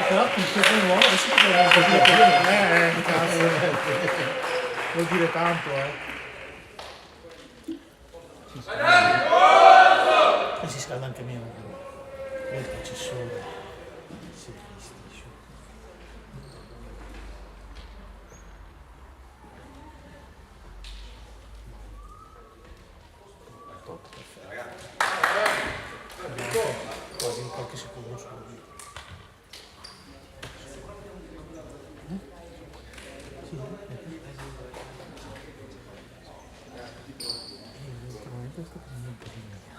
Però il tuo nuovo adesso vuol dire tanto, E si scalda anche meno. Il processore. Si tristisce. Top, perfetto. Quasi in qualche secondo solo. Questo per me è un po' di media.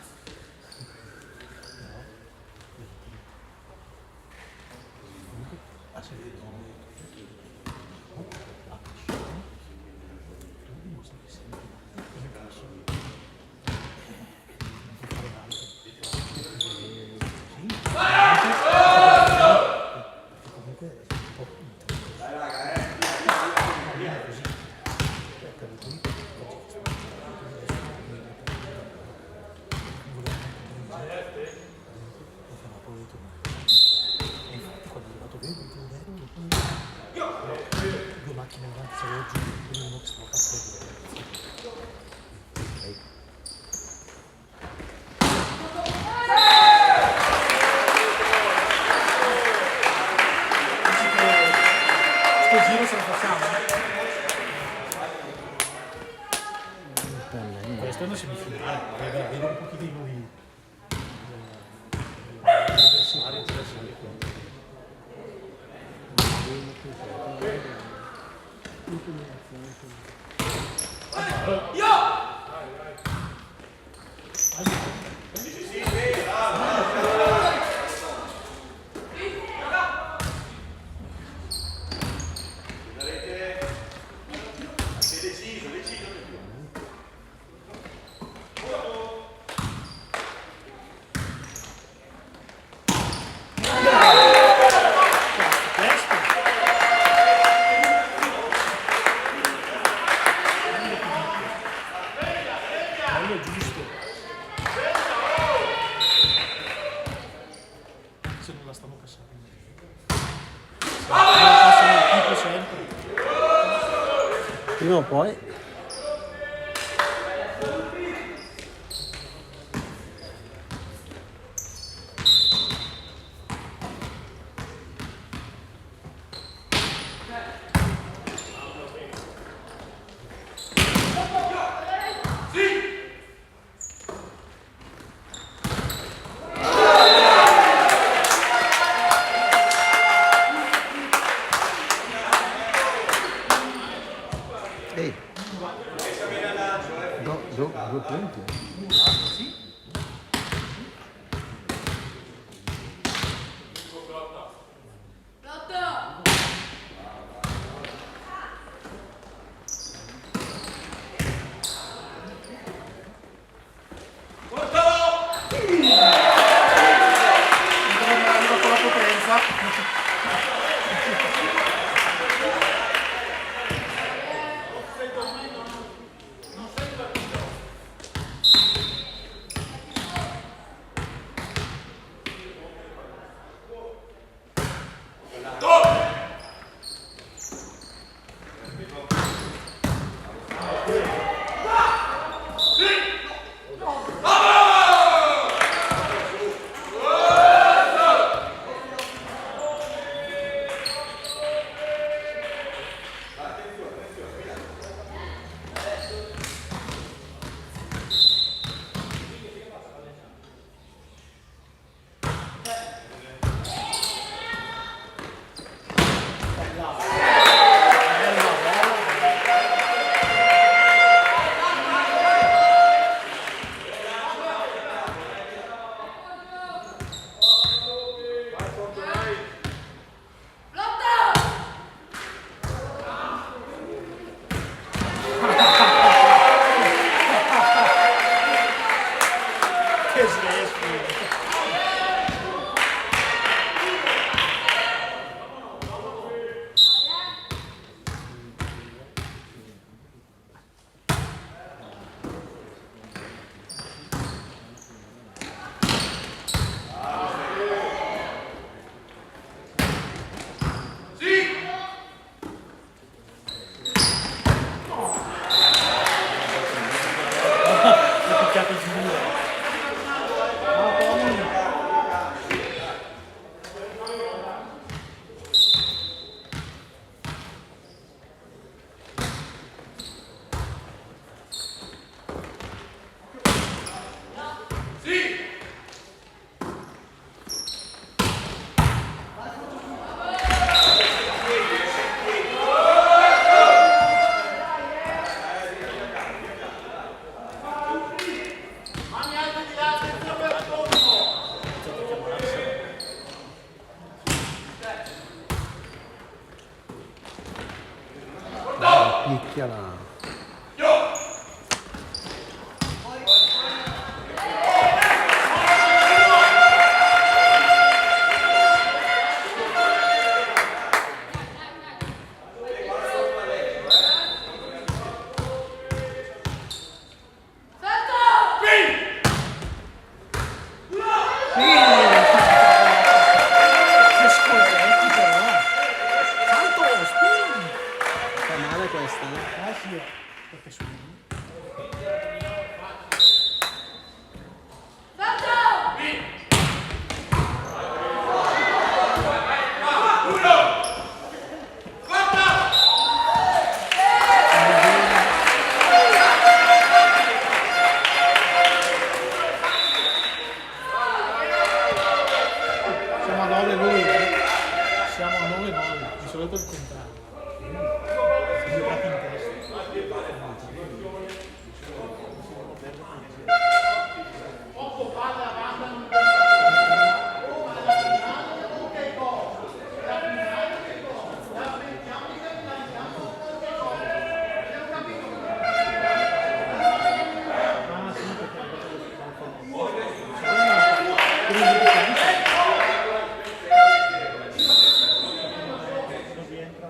Due macchine avanti, c'avevo giù uno che stava passando. Sto giro se lo facciamo? Questo è una semifinale, vedo un pochettino di avversario interessante. Giusto, se non la stiamo passando, passano il sempre prima o poi. Ehi, due punti. arriva con la potenza. Picchia la... Che scorretti però. Tanto spin. Fa male questa, eh? Sì, perché sono... Siamo a 9-9, siamo a 9-9, di solito è il contrario. Siamo entrati in testa. Ah sì, perché non rientra.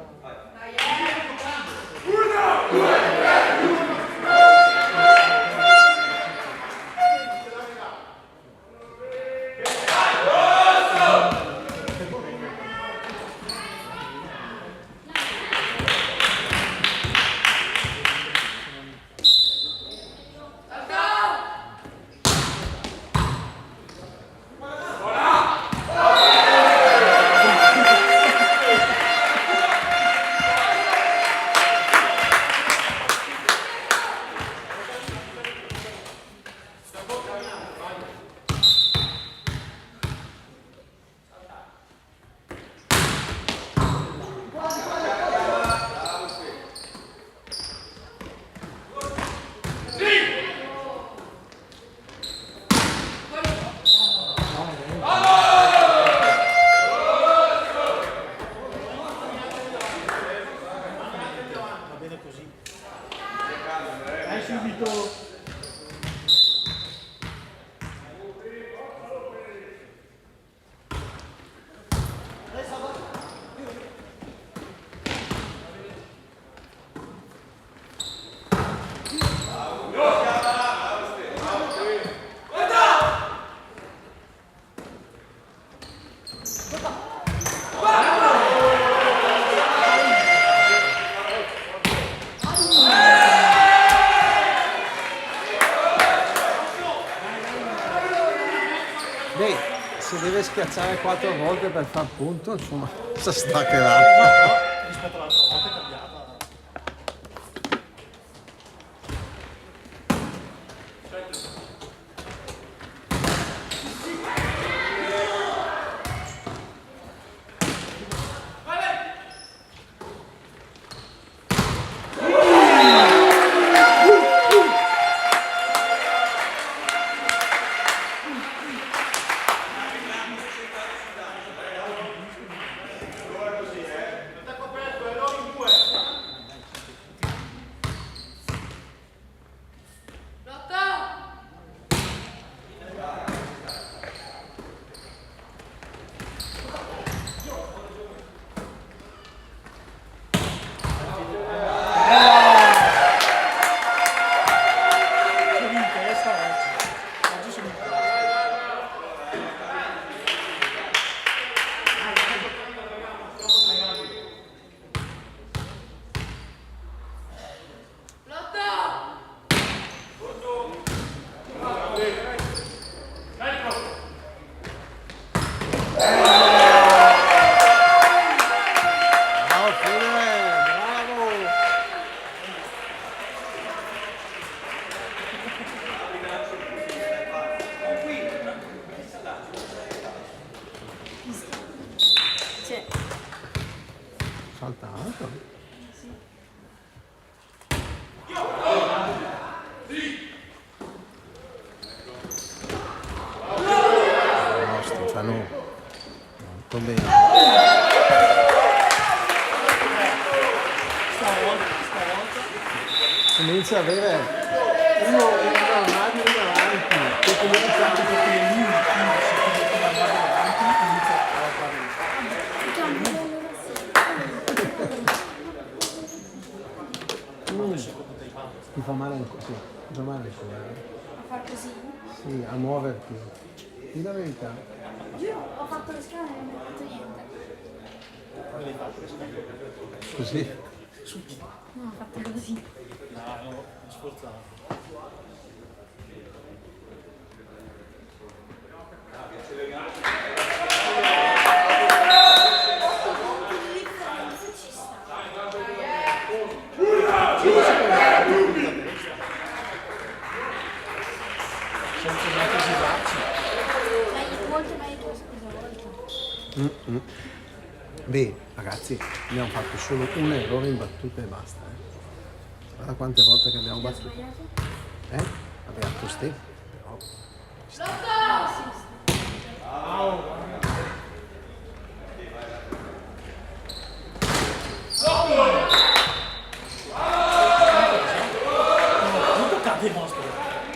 Va bene così. Hai subito. Beh, se deve schiacciare 4 volte per far punto, insomma, si staccherà. Rispetto all'altra volta è cambiata. Sono in testa oggi. Oggi sono in testa. Bravo Fede, bravo! Sì. Saltato. No, Stefano. Molto bene. Stavolta. Comincia a avere uno avanti, uno avanti, che comincia Anche perché lì, quindi si continua a andare avanti, inizia a fare. ti fa male ancora, sì, ti fa male ancora. A far così? Sì, a muoverti. Dì la verità. Giuro, ho fatto le scale e non ho fatto niente. Così. No, ho fatto così. Dai, no, sforzato. Senza neanche girarci. Molto meglio che la scorsa volta. Beh, ragazzi, abbiamo fatto solo un errore in battuta e basta. Guarda quante volte che abbiamo battuto. Abbiamo fatto ste. Però. Non toccate il nostro.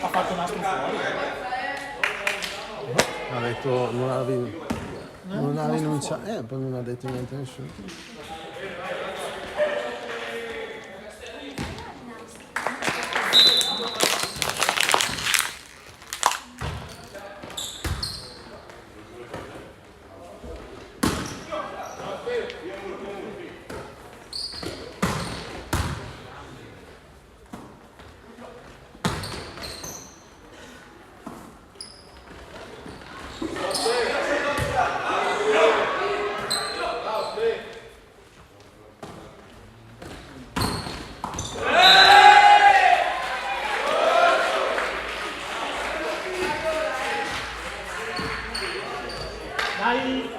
Ha fatto un nastro fuori. Ha detto, non ha rinunciato, poi non ha detto niente a nessuno. Dai!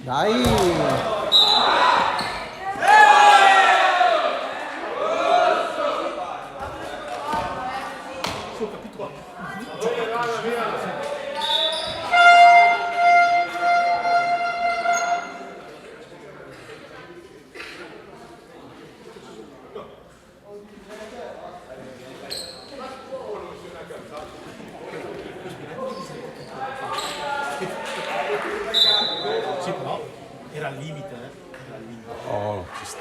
Dai! Sì, però era al limite, era al limite. Oh, ci sta.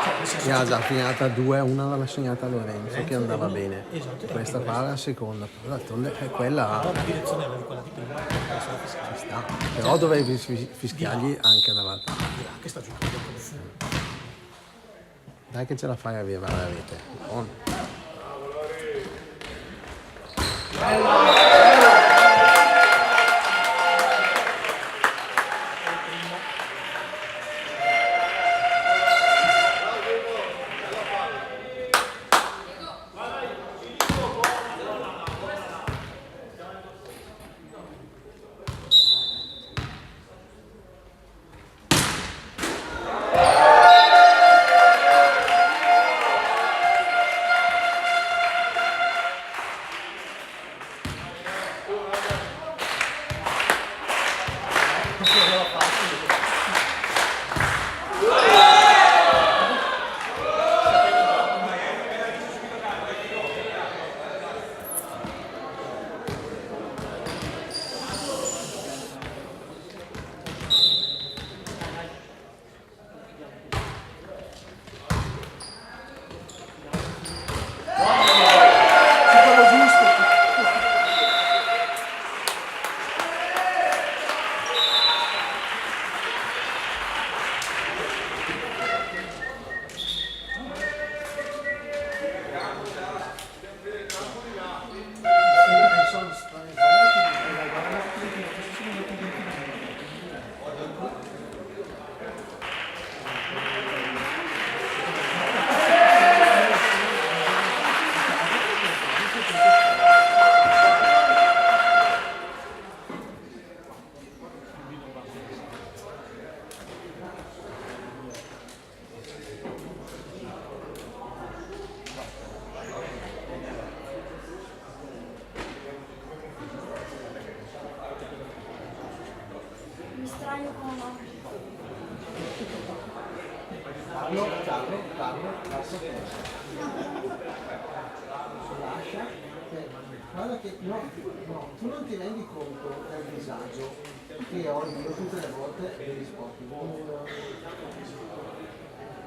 Cioè, nel senso, Era già finita 2-1, l'aveva segnata Lorenzo, che andava bene. Esatto, era Questa anche qua è la seconda, però d'altronde è quella però la direzione era di quella di prima, adesso la fiscale. ci sta. Però dovevi fischiargli anche dall'altra. Che sta giocando come fu. Dai che ce la fai a via la rete. Buono. Carlo, lascia te. Lascia te. Guarda che tu non ti rendi conto del disagio che ho io tutte le volte degli sport.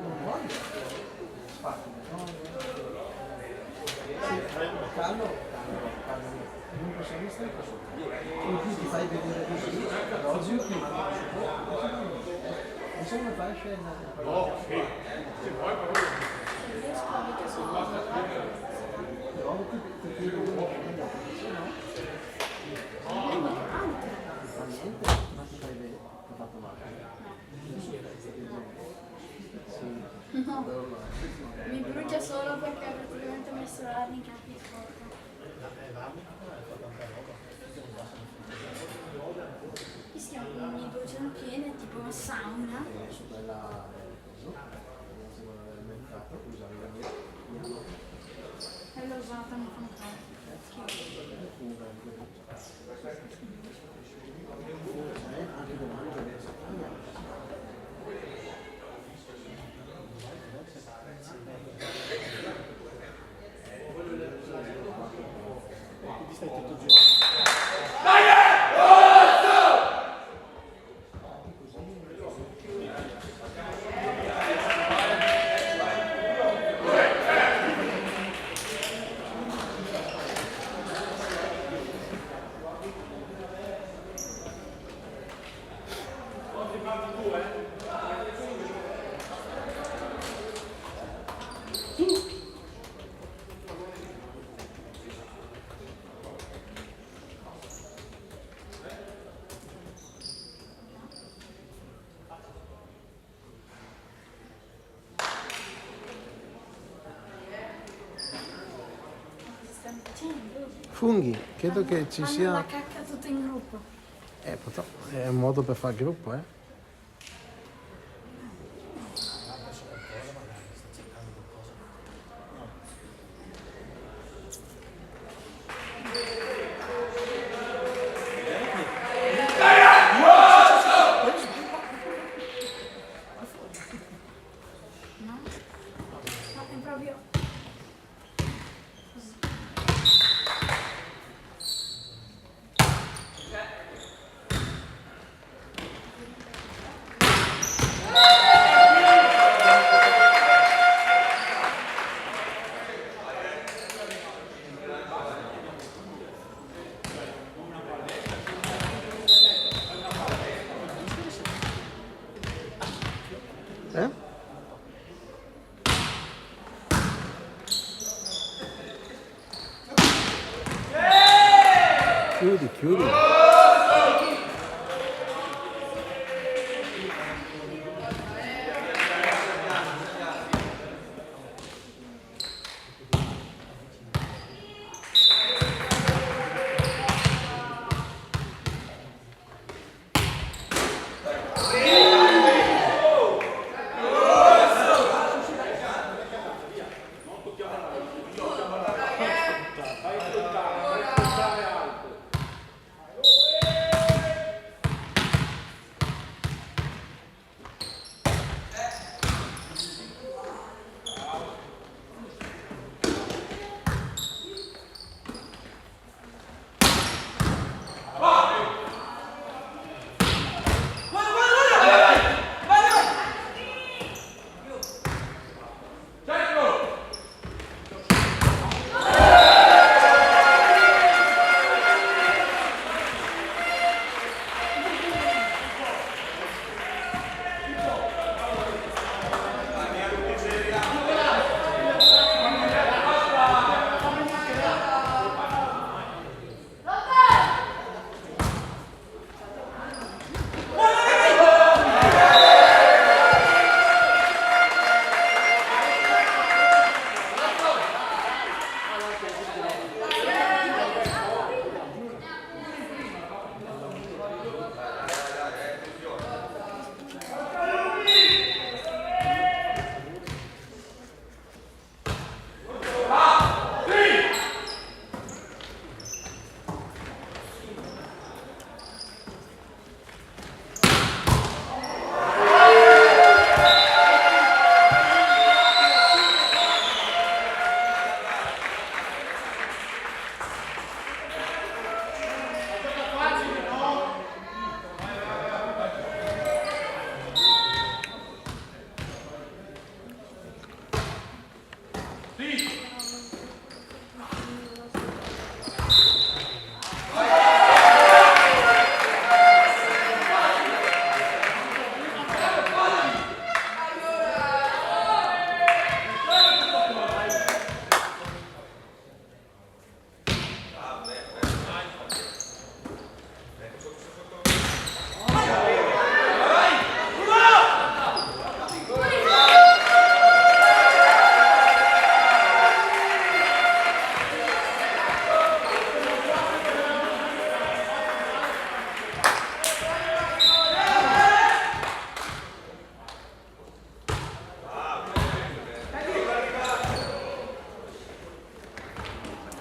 Non voglio spatti, no? Carlo, non possiamo stare così. In più ti fai vedere così, ad oggi ti mandano su fuoco. Non so come fai a scendere. Oh, sì. Se vuoi però... Però ti chiedo uno che prende, se no... Fa niente, ma ti fai vedere. Ti ha fatto male. No, mi brucia solo perché praticamente ho messo l'arnica qui sopra. Mi si chiama, mi bruciano piene, tipo una sauna. Su quella... mercato, usavi la mia. E l'ho usata, mi fa un po'. Anche domani Ti stai tutto il giorno. funghi, credo che ci Fanno sia... la cacca tutto in gruppo. Purtroppo è un modo per fare gruppo, No? No, è proprio... eh? Chiudi, chiudi.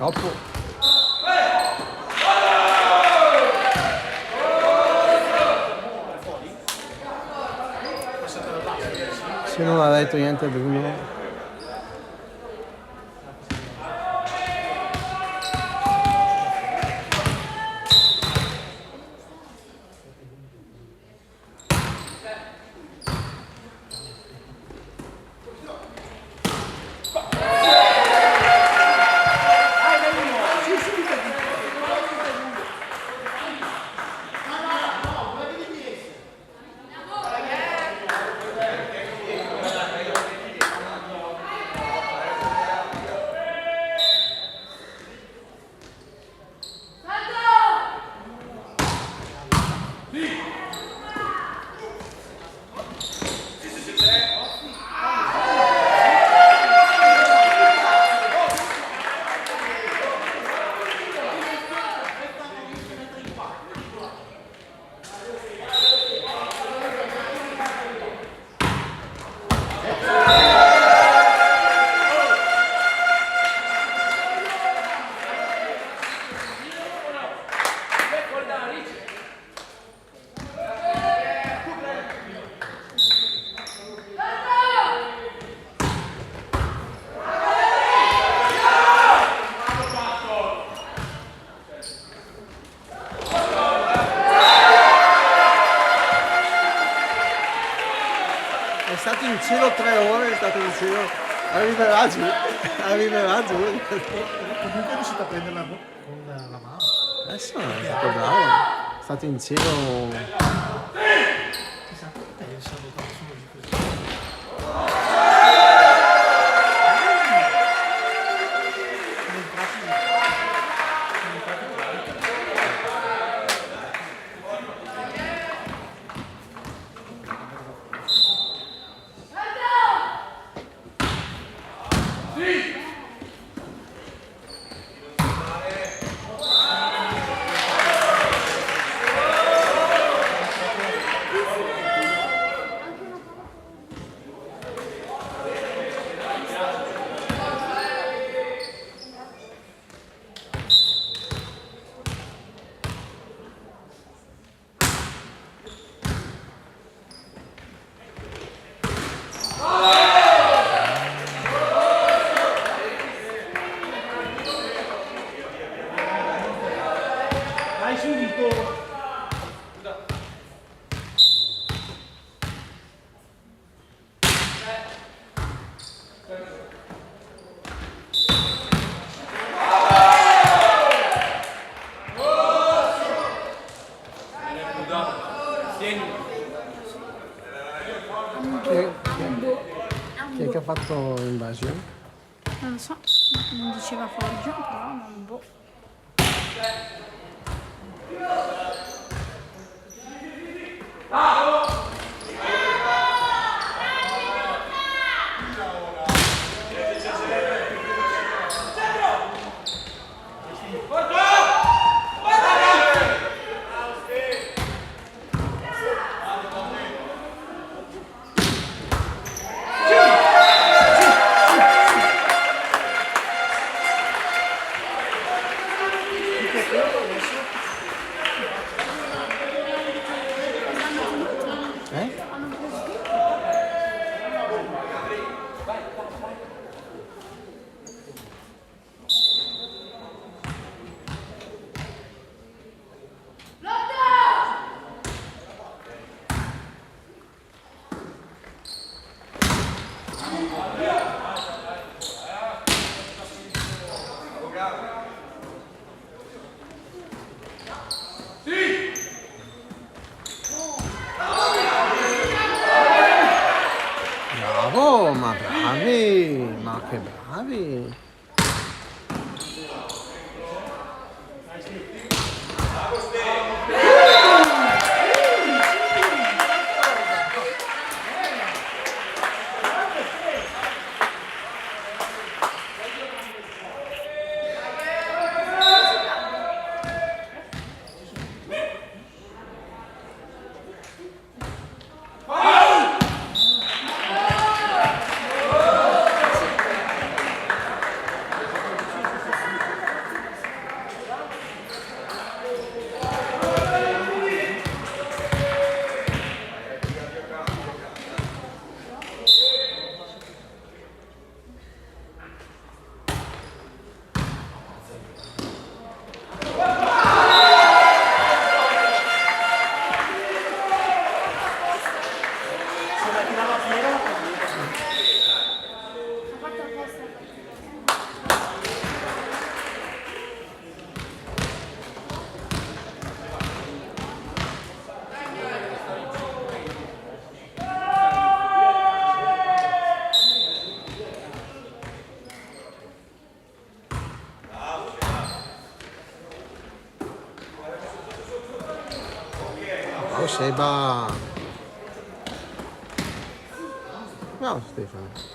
Troppo. Se non ha detto niente Bruno. È stato in cielo 3 ore, è stato in cielo. Arriverà giù. Arriverà giù. Comunque è riuscito a prenderla con la mano. Adesso è stato bravo. È stato in cielo. Chissà che pensano quando sono di così. Vai subito! Chi è che ha fatto l'invasione? Non lo so, non diceva Foggia, però non boh. Hanno preso Bravo, ma bravi! Ma che bravi! Seba. No, Stefano.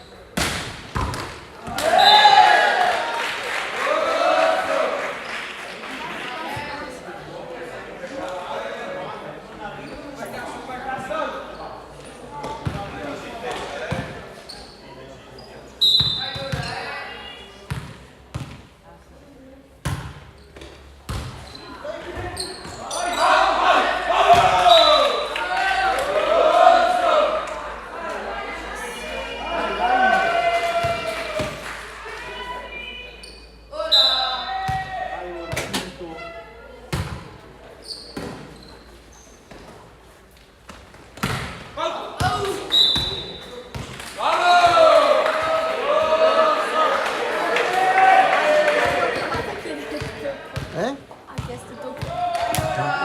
Ha chiesto tu.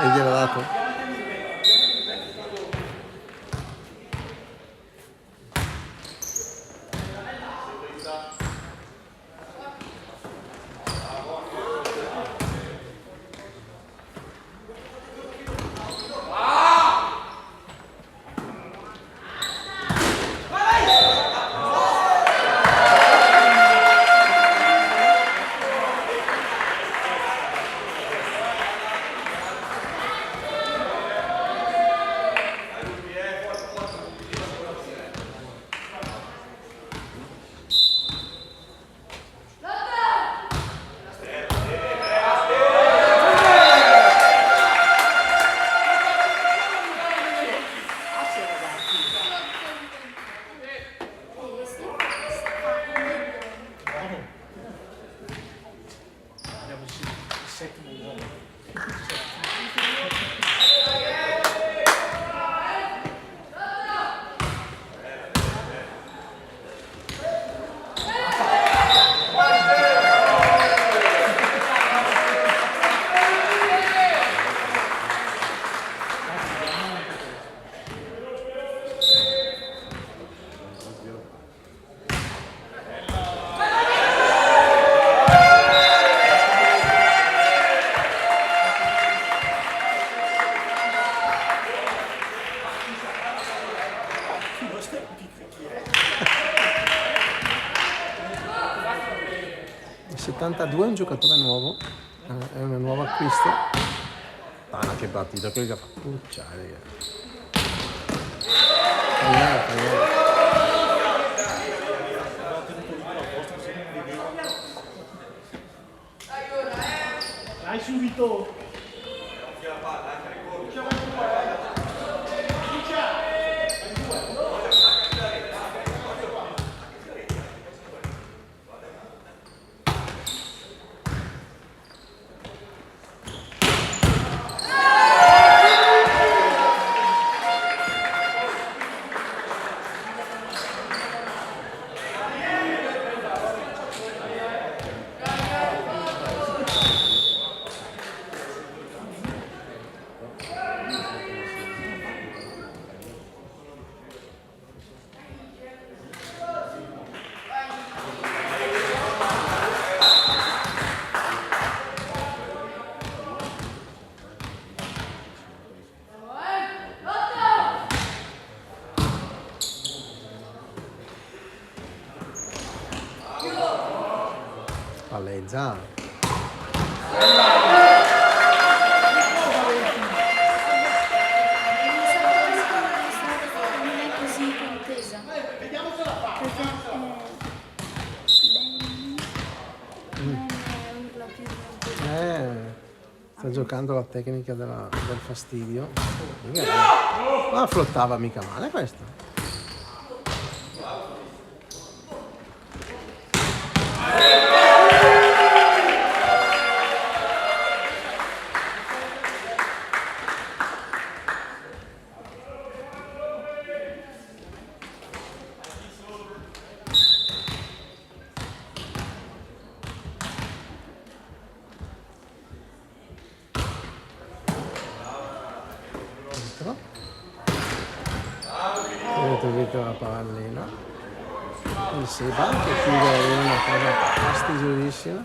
E gliel'ho dato? Abbiamo il settimo uomo. Il 72 è un giocatore nuovo, è una nuova acquisto. Ah, che partita, quello che fa pucciare. Dai subito! Palleggia. Non è così contesa. Perché Ben urla più di Sta giocando la tecnica del fastidio. Ma flottava mica male questo. Vedete la pallina, il Seba che chiude una cosa fastidiosissima.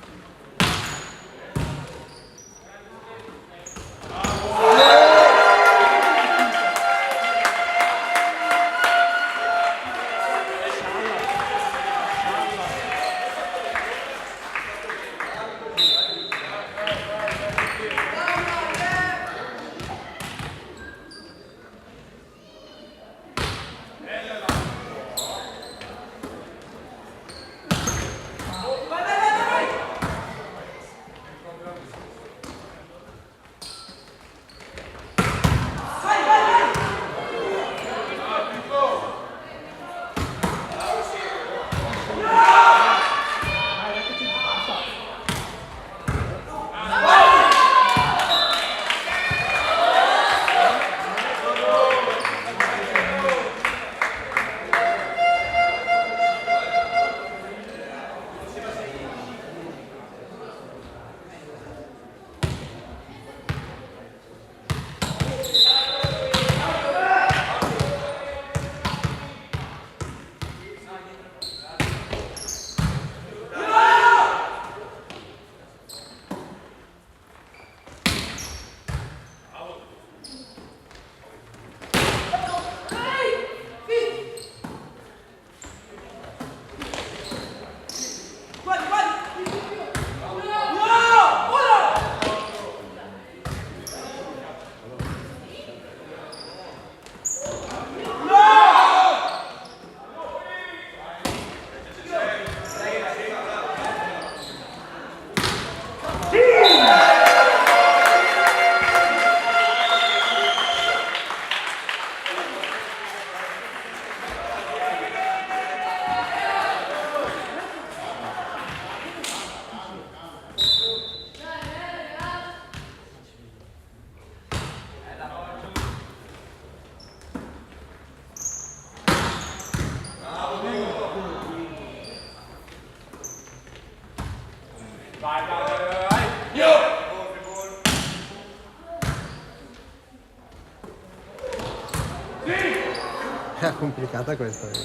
È complicata questa. Non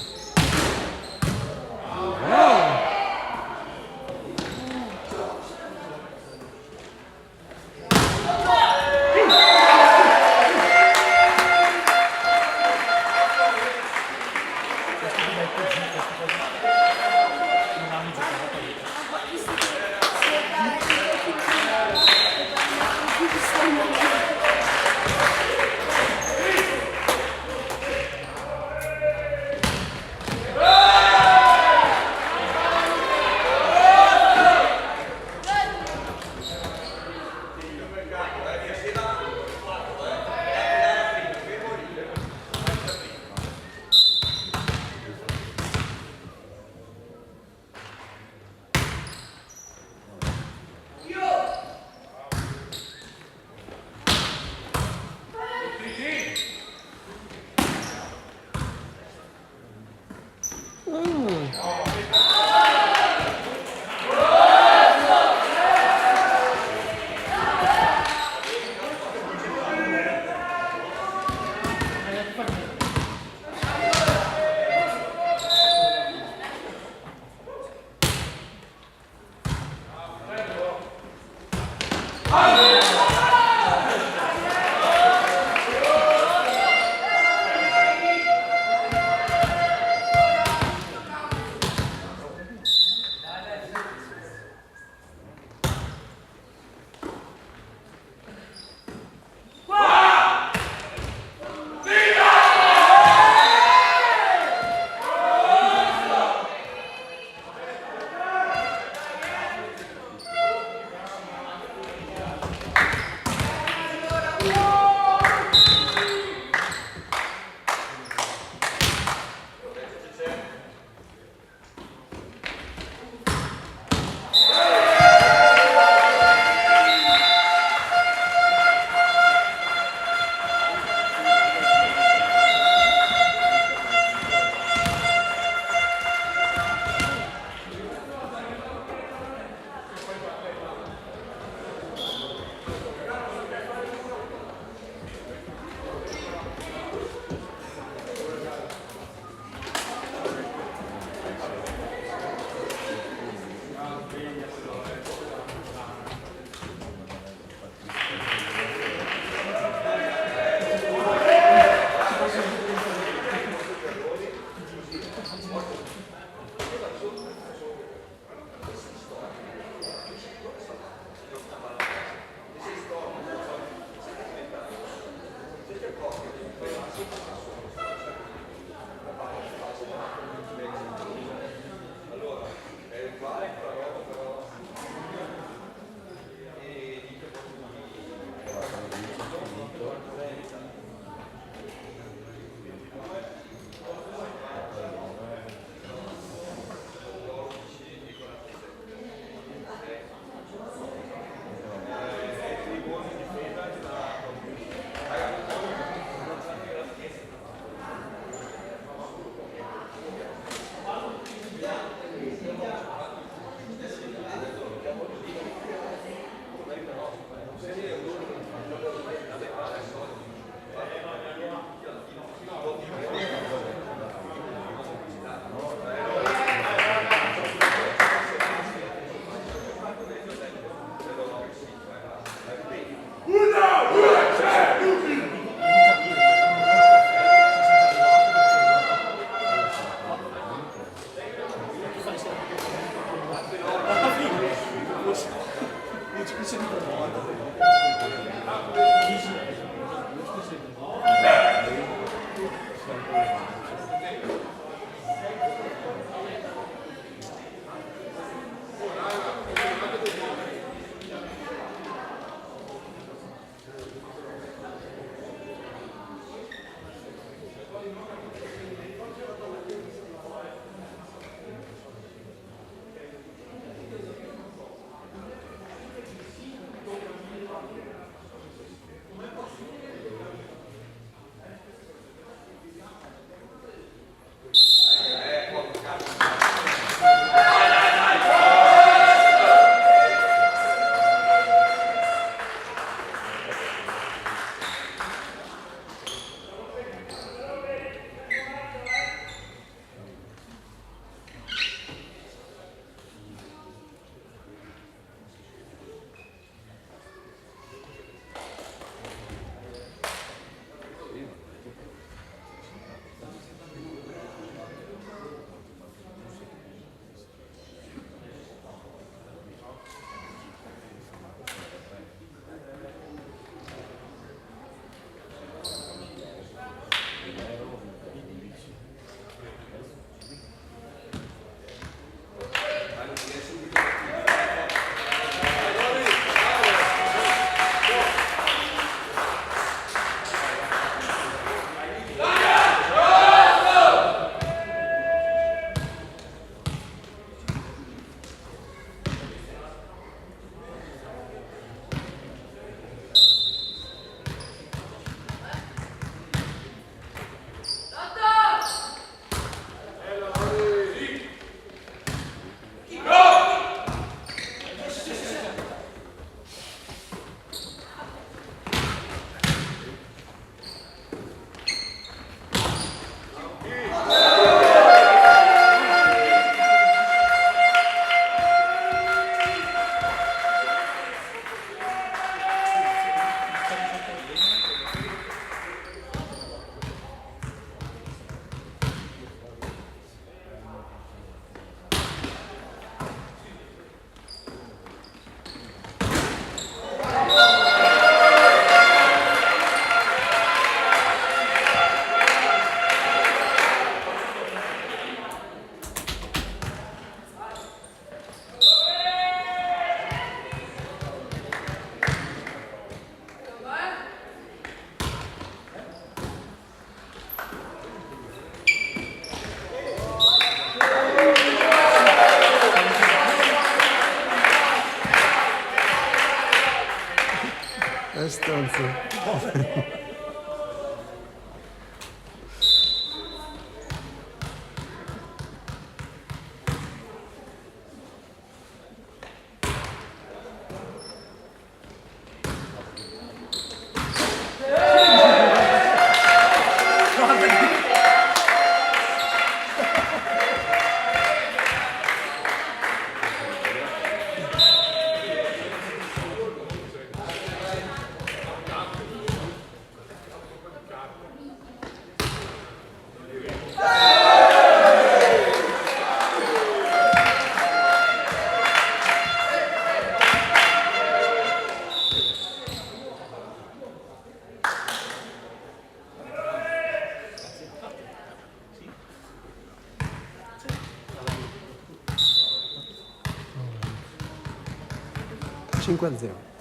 hanno giocato. Ma visto che si è parlato di stanno stronzo. Cinque a 0.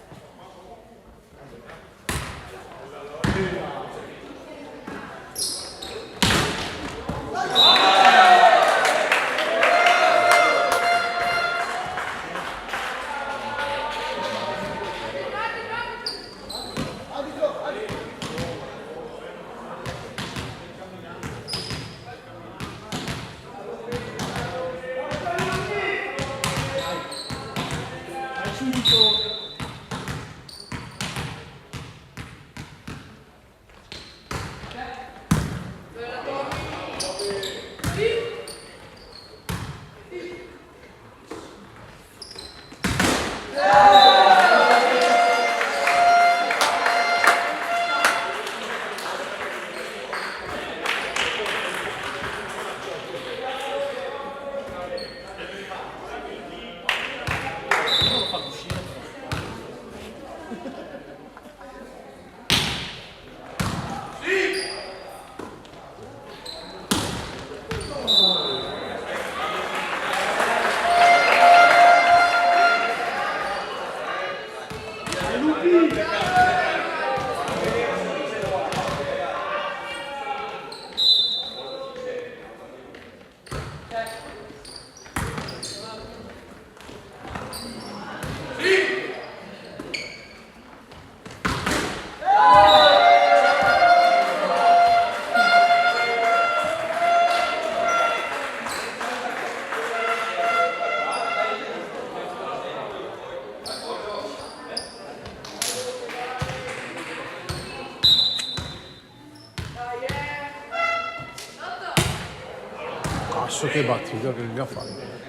Cazzo che battuta che gli ha fatto.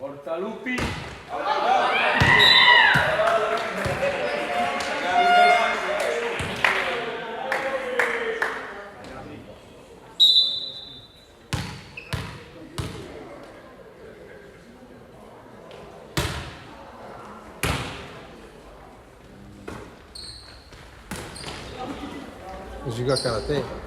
Forza Lupi! Giga karate.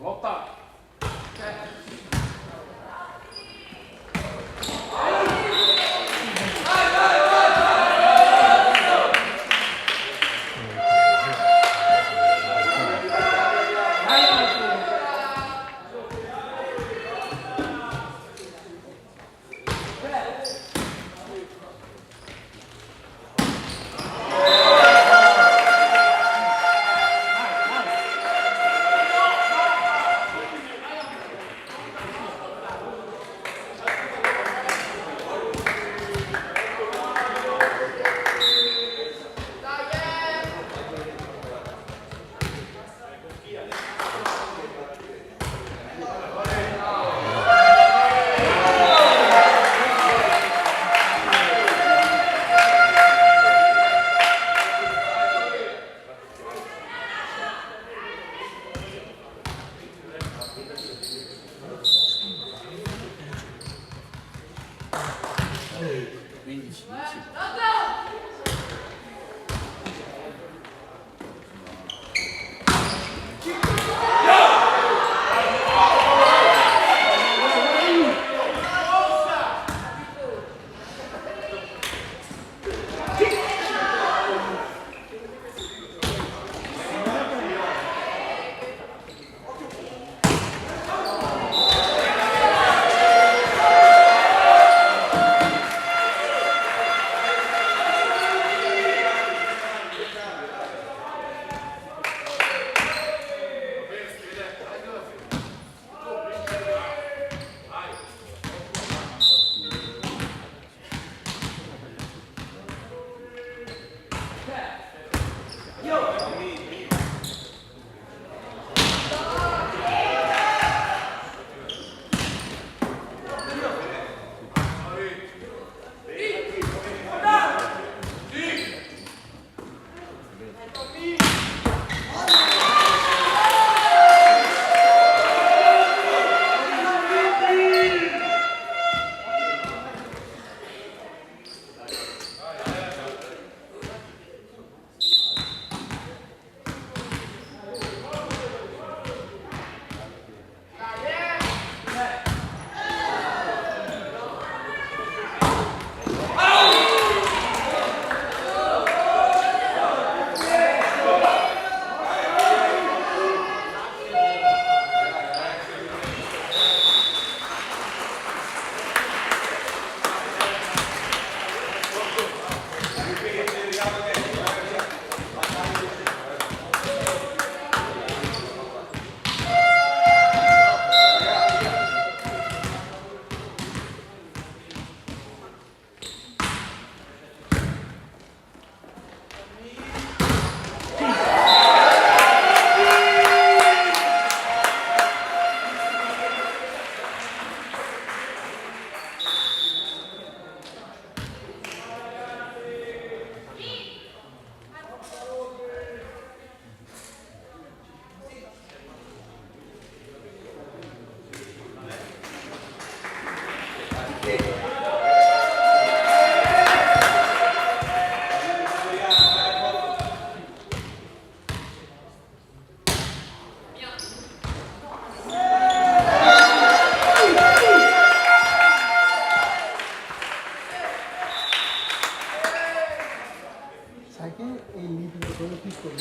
Lotta.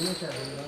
Uno che arriva.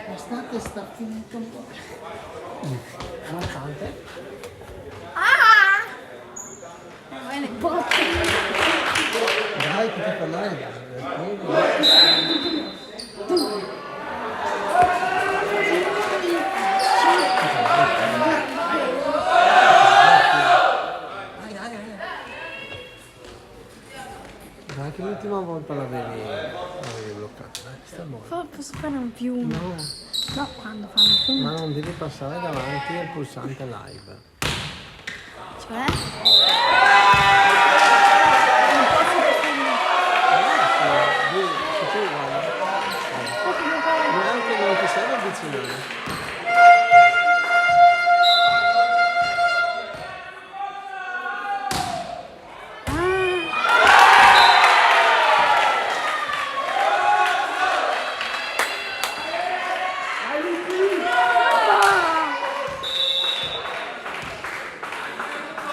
L'estate sta finito un po'. Non tante. Ah! Vai le botte. Dai che ti fa male. Dai che l'ultima volta l'avevi bloccata, dai, sta buono. Posso fare un più uno? No, No, quando fanno più ma uno. non devi passare davanti al pulsante live. Cioè? Se tu guarda, neanche non ti serve avvicinare.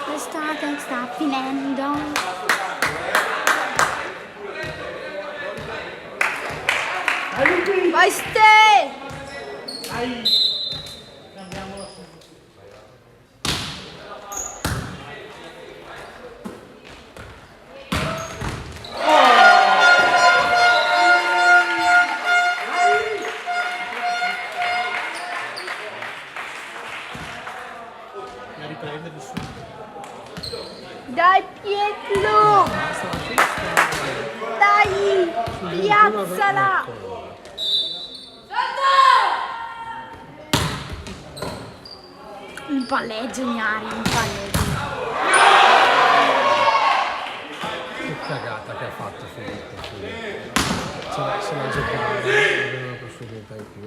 L'estate sta finendo. Vai Ste! Dai! Cambiamola subito. Da riprendere subito. Dai Pietro! Dai! Piazzala! un palleggio, Gnari, un palleggio. Che cagata che ha fatto Filippo. Se la giocava, non aveva possibilità in più.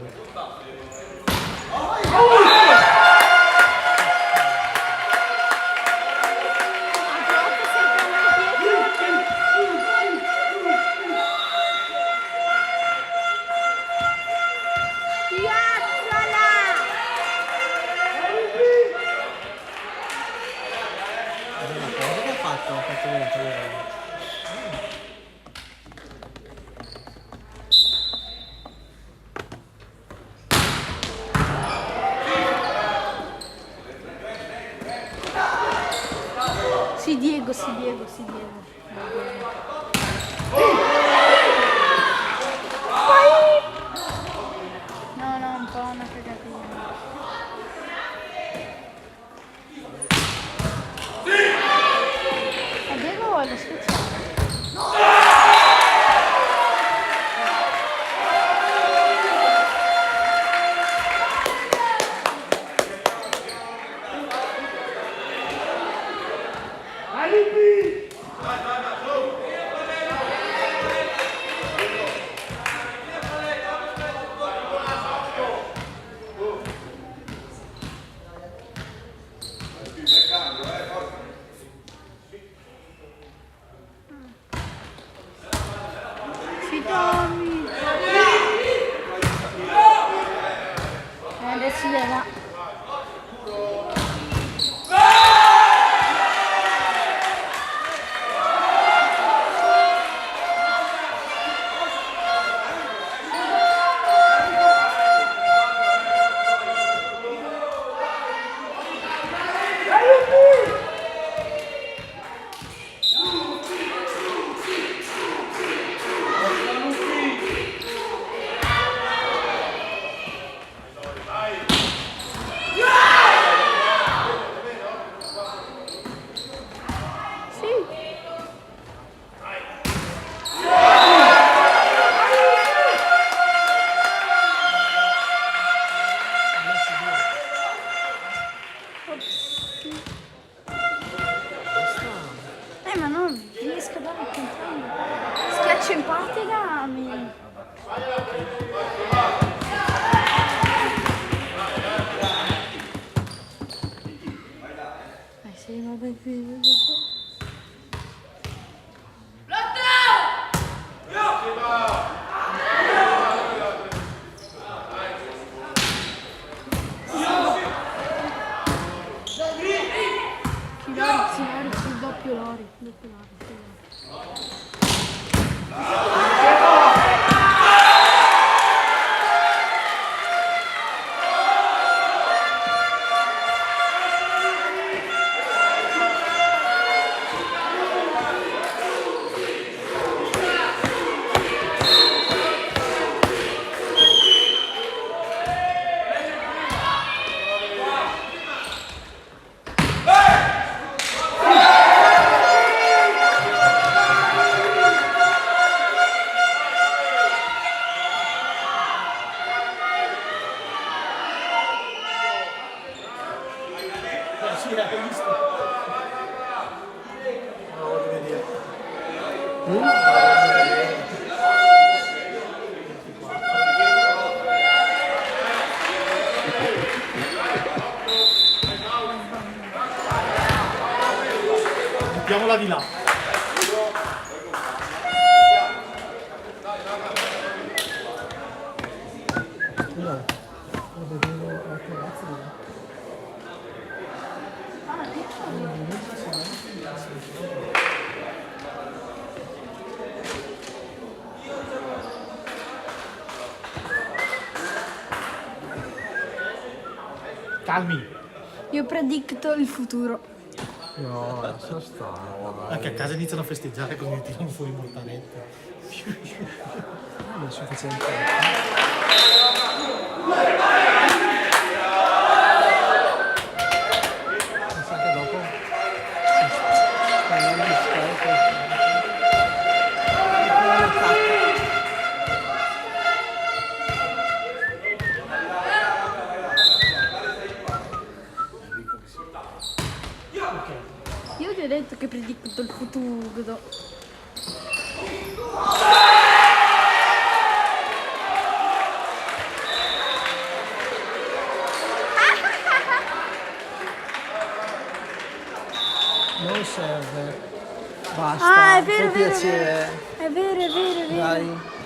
Cosa che ha fatto? Ha fatto niente. Sì, Diego, sì, Diego, sì, Diego. No, no, un po' una cagatina. A Diego vuole speciale. Sì, Tommy. Adesso le va. Ma non riesco a dare il controllo. Schiaccio in partita mi... Sì, vabbè, qui. Lori, sul doppio Lori. Sì, hai visto? No, voglio vedere. Mettiamola di là. Calmi. Io predicto il futuro. No, lascia stare. Anche a casa iniziano a festeggiare così tirano fuori i mortaretti. Non è sufficiente. Mi sa che dopo non mi scarico. Ok. Io ti ho detto che predico il futuro. Non serve. Basta. Ah, è vero, per è vero, piacere. è vero, è vero, è vero. Dai.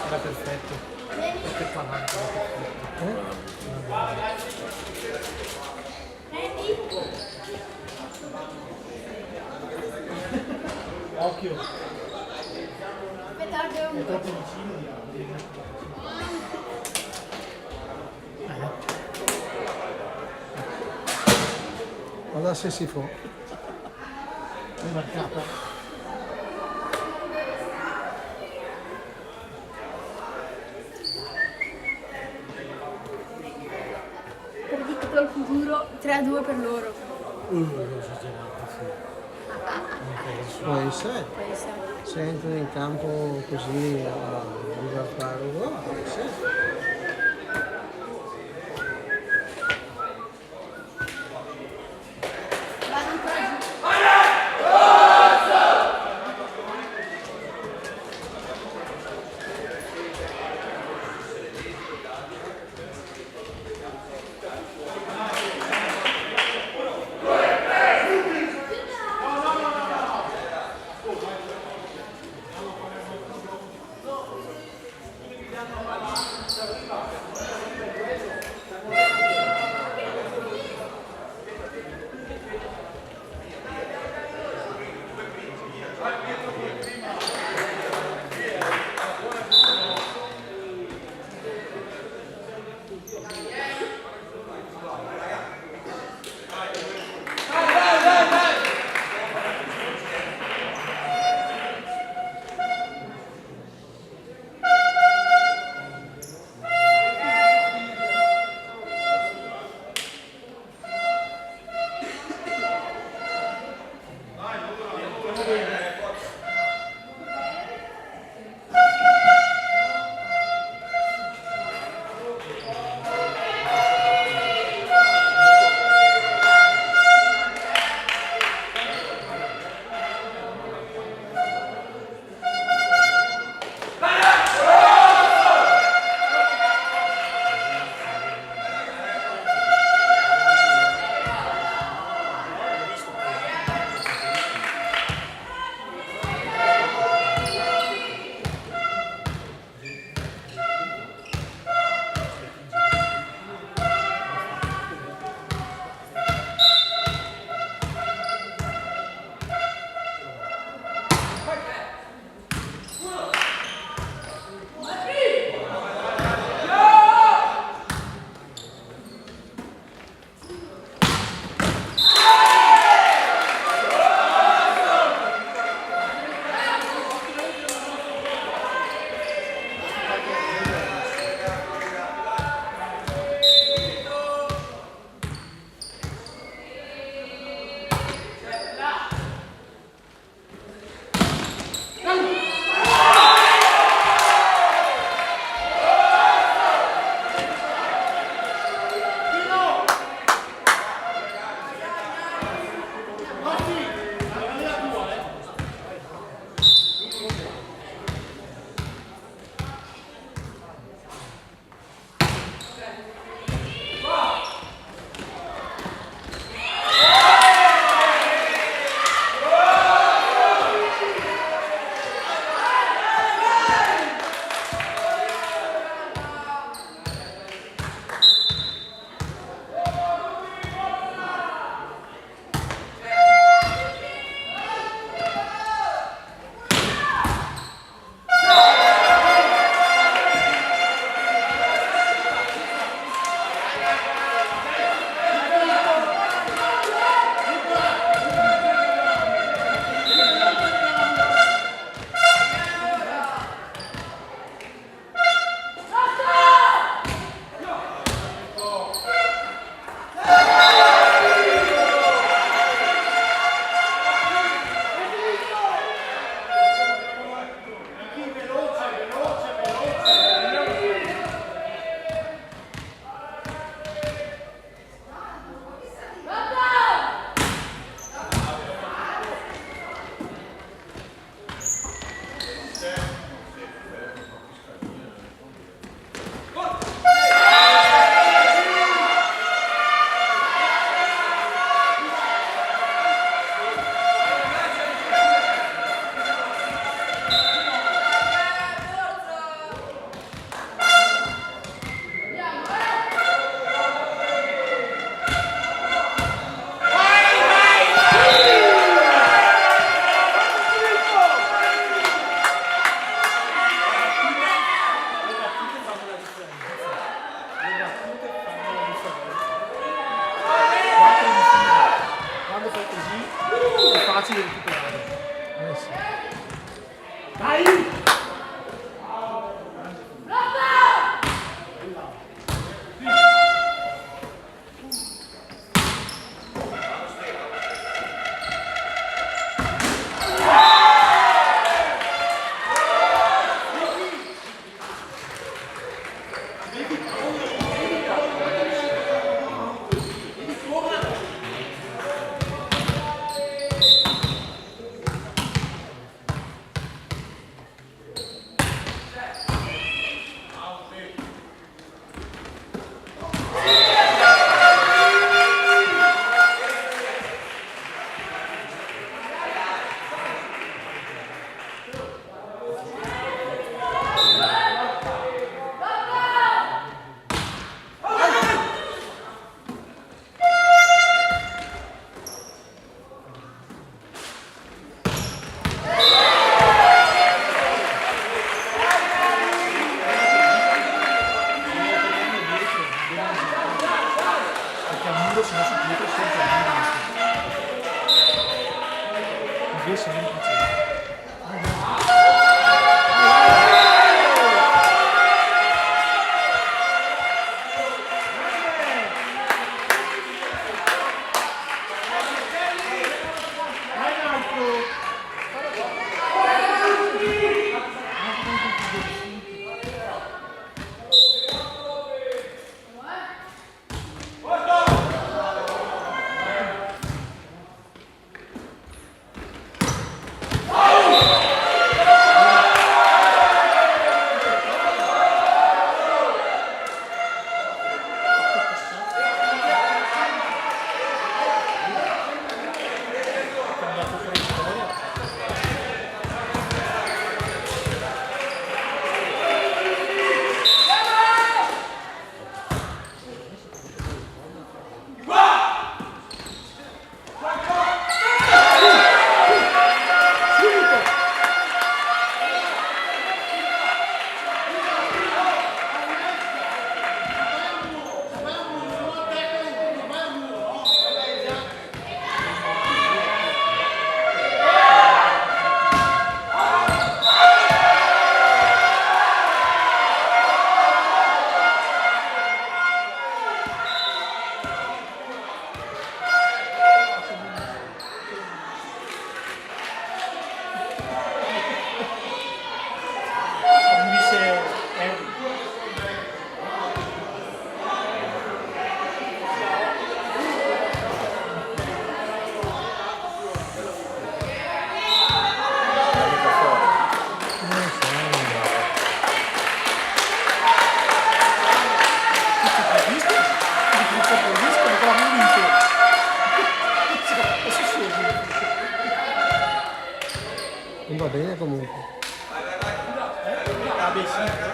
Era perfetto. Che fa avanti, era perfetto. Occhio, Aspetta, devo è troppo vicino. Guarda se si fa. È marcata. predico il futuro 3-2 per loro. Esagerato, sì. Può essere. Può essere. Se entrano in campo così a guardare, può essere. Vado ancora giù. così è semplice. Non va bene comunque. Vabbè, sì.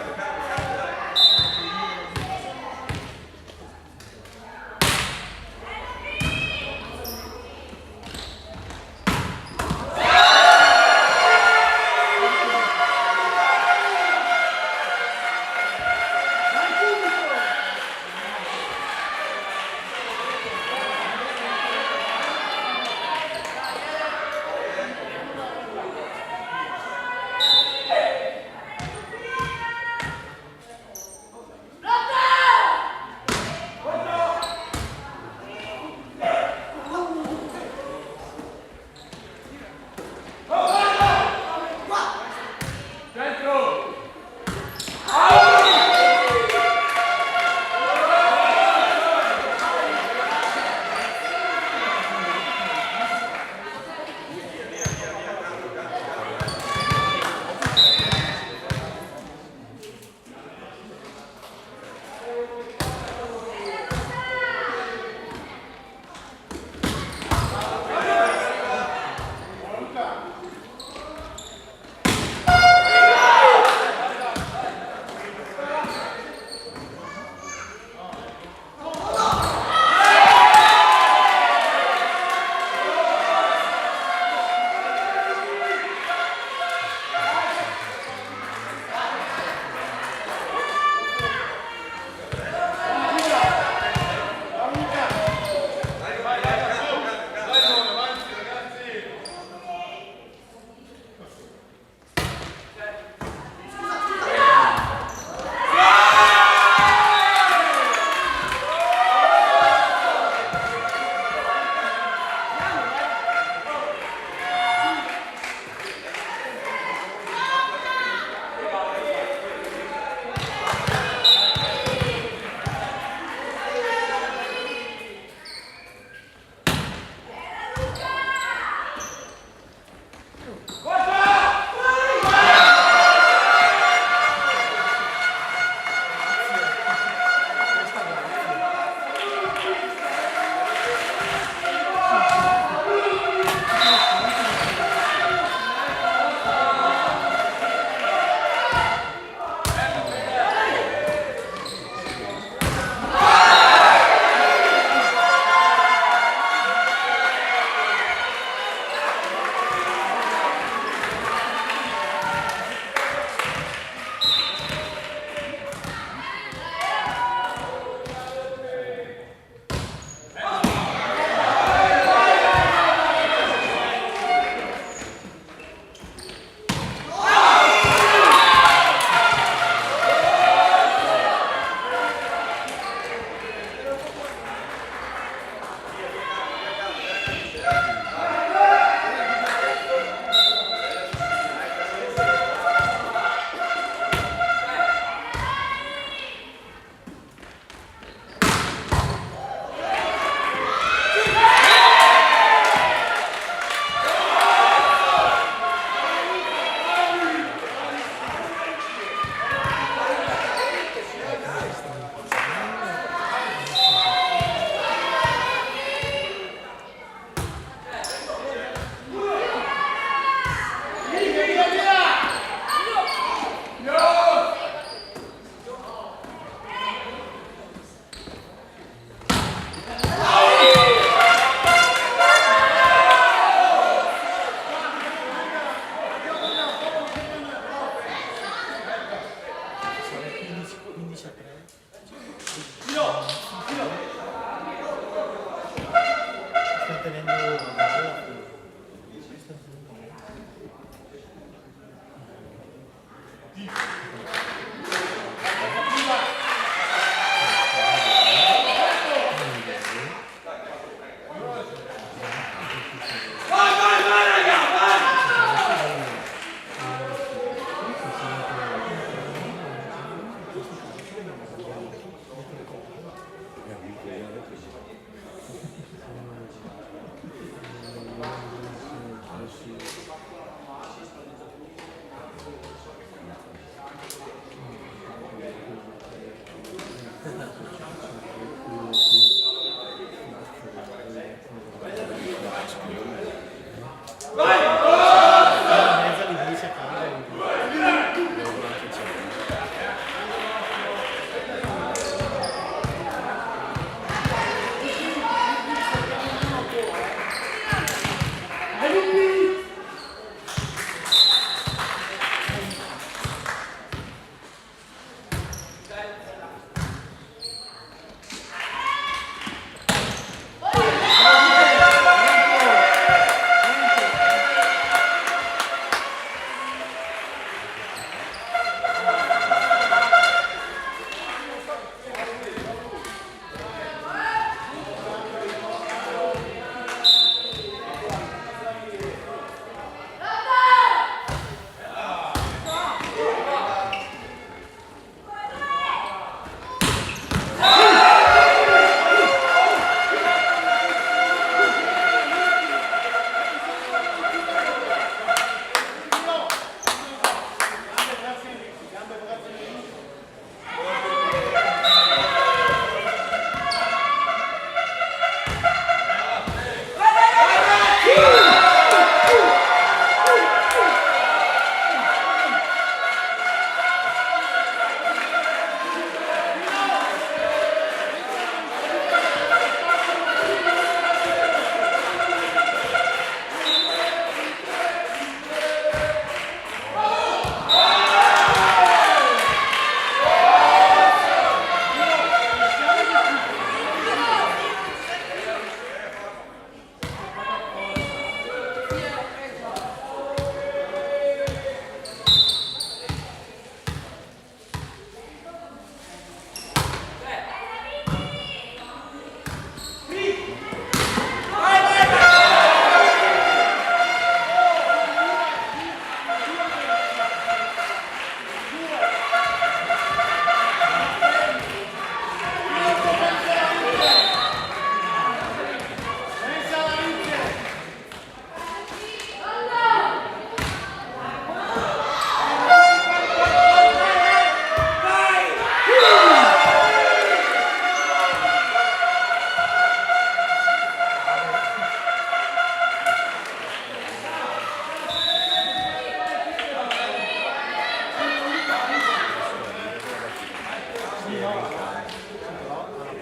Mezza di dice a casa.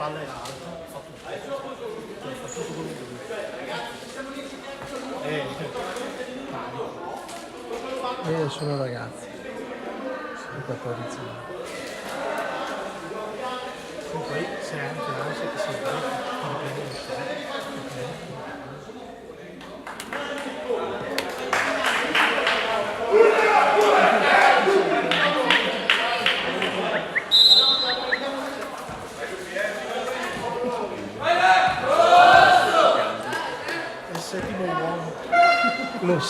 palla in alto, fa tutto. Fa tutto quello che vuole. Sono ragazzi, sono 14 anni. E poi c'è anche l'ansia che si vede, dipende da te. È il settimo uomo. Lo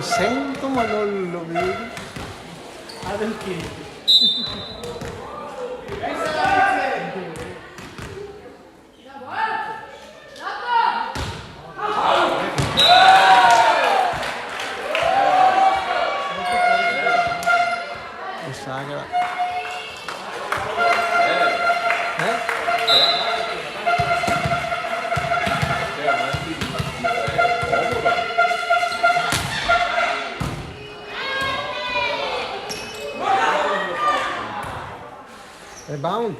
sento ma non lo vedo. Ha del che? È sagra. Rebound.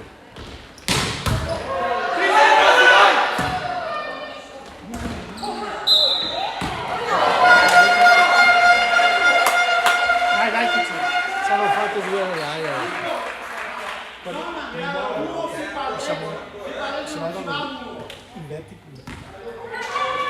Dai, che c'è? Ci hanno fatto due ragazzi. Siamo andando in verticale.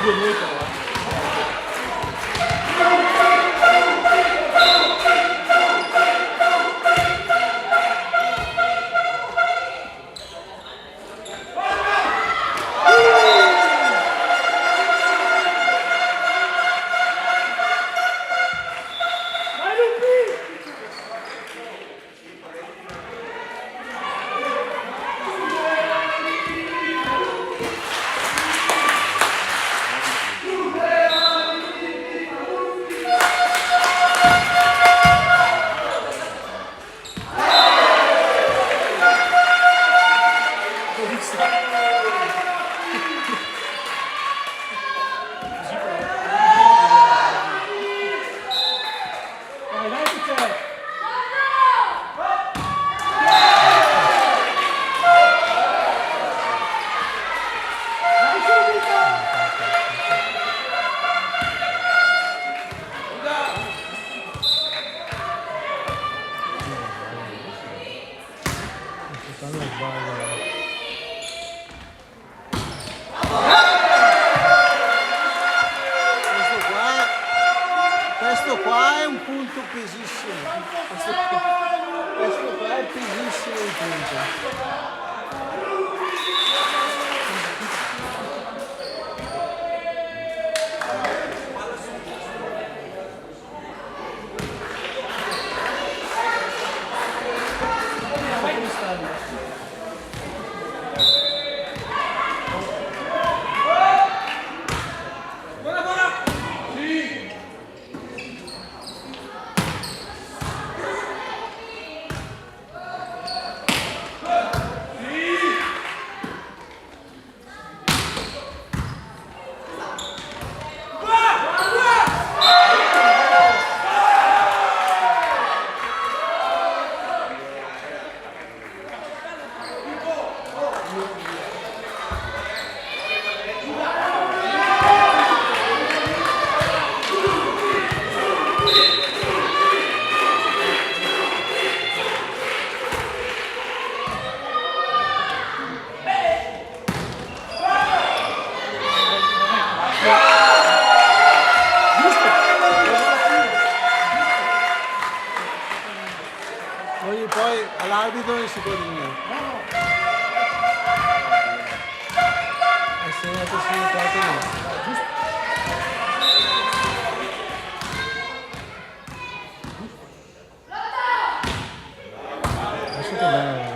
2-2 però. Vai, dai che c'è! Dai subito! Stanno sbagliando. Questo qua è un punto pesissimo. Questo qua è pesissimo il punto. Vai Cristallo! Poi all'arbitro non si può dire niente. E se non è possibilitato niente. Adesso che bello.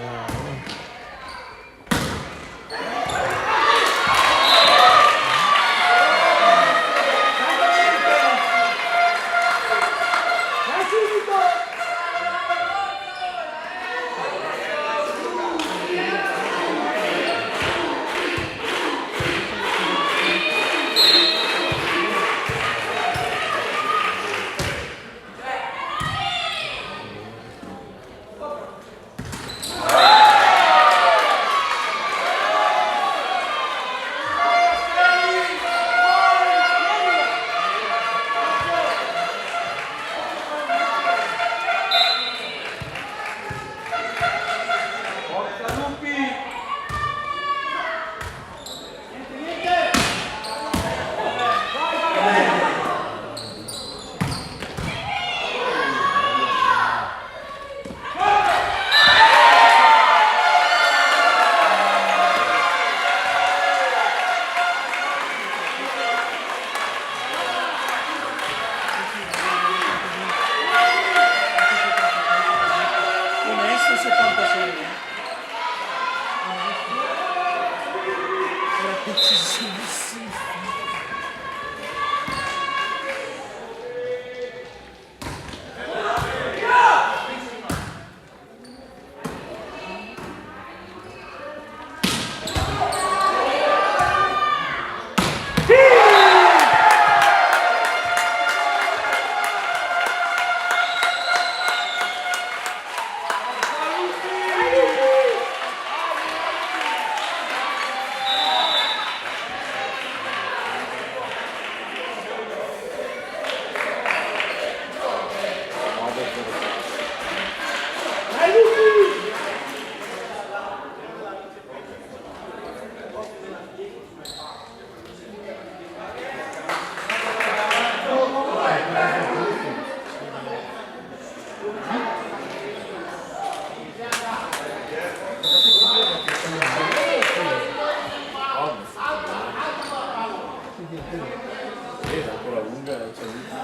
ancora lunga, c'è l'ultima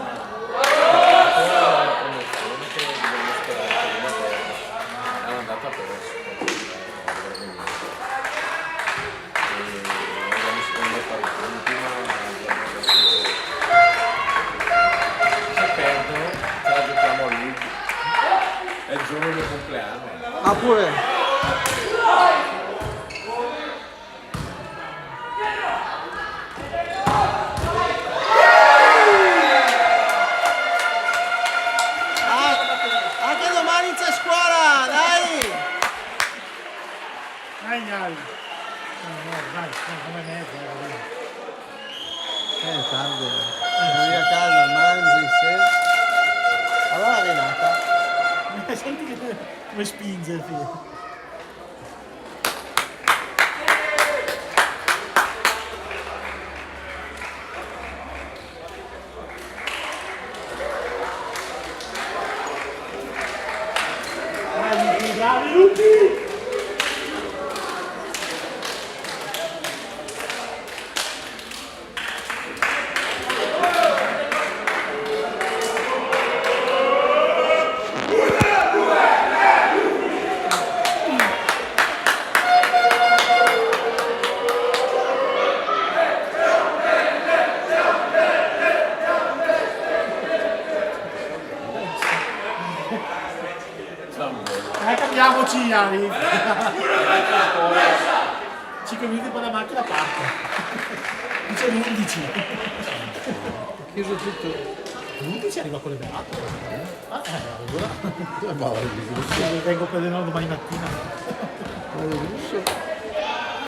promozione che dobbiamo sperare prima che è andata perso. Andiamo secondo fare l'ultima, se perdono, ce la giochiamo a lui. È il giorno del mio compleanno. Ah pure? Anche domani c'è scuola, dai! Dai, dai. No, dai, come mezzo. È tardi. Vai a casa, mangi, sì. Allora Renata. Senti come spinge il figlio. Bravi Lupi! Cambiamoci, Ari. 5 minuti per la macchina parte. Dice l'11. Chiuso tutto. L'11 arriva con le beate. Ah, allora. Vengo Vengo per le 9 domani mattina. russo.